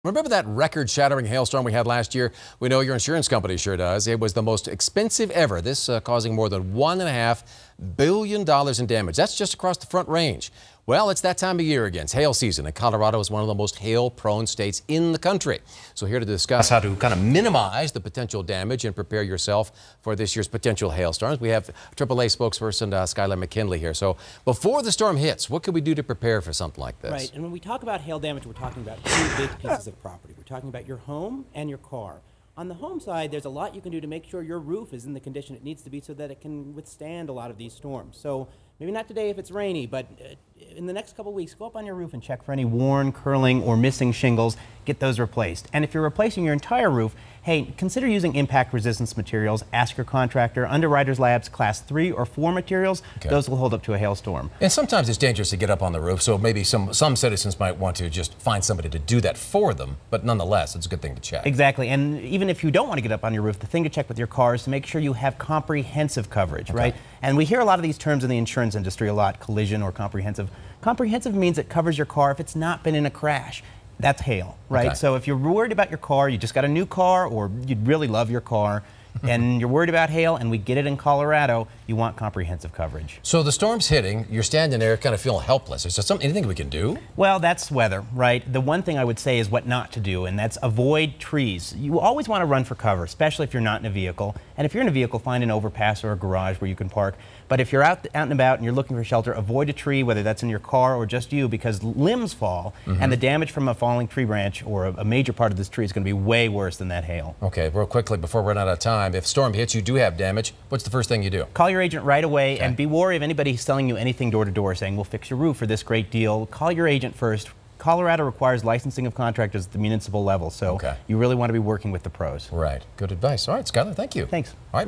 Remember that record-shattering hailstorm we had last year? We know your insurance company sure does. It was the most expensive ever, this causing more than $1.5 billion in damage. That's just across the Front Range. Well, it's that time of year again. It's hail season, and Colorado is one of the most hail-prone states in the country. So here to discuss how to kind of minimize the potential damage and prepare yourself for this year's potential hailstorms, we have AAA spokesperson Skylar McKinley here. So before the storm hits, what can we do to prepare for something like this? Right, and when we talk about hail damage, we're talking about two big pieces of property. We're talking about your home and your car. On the home side, there's a lot you can do to make sure your roof is in the condition it needs to be so that it can withstand a lot of these storms. So maybe not today if it's rainy, but in the next couple weeks, go up on your roof and check for any worn, curling, or missing shingles. Get those replaced. And if you're replacing your entire roof, hey, consider using impact resistance materials. Ask your contractor. Underwriters Labs Class 3 or 4 materials, those will hold up to a hailstorm. And sometimes it's dangerous to get up on the roof, so maybe some citizens might want to just find somebody to do that for them, but nonetheless, it's a good thing to check. Exactly, and even if you don't want to get up on your roof, the thing to check with your car is to make sure you have comprehensive coverage, right? And we hear a lot of these terms in the insurance industry a lot, collision or comprehensive. Comprehensive means it covers your car if it's not been in a crash. That's hail, right? So if you're worried about your car, you just got a new car, or you'd really love your car, and you're worried about hail, and we get it in Colorado, you want comprehensive coverage. So the storm's hitting, you're standing there kind of feeling helpless. Is there anything we can do? Well, that's weather, right? The one thing I would say is what not to do, and that's avoid trees. You always want to run for cover, especially if you're not in a vehicle. And if you're in a vehicle, find an overpass or a garage where you can park. But if you're out and about and you're looking for shelter, avoid a tree, whether that's in your car or just you, because limbs fall, and the damage from a falling tree branch or a major part of this tree is going to be way worse than that hail. Okay, real quickly, before we run out of time, if storm hits, you do have damage, what's the first thing you do? Call your agent right away, and be wary of anybody selling you anything door to door saying, we'll fix your roof for this great deal. Call your agent first. Colorado requires licensing of contractors at the municipal level, so you really want to be working with the pros. Right. Good advice. All right, Skylar, thank you. Thanks. All right.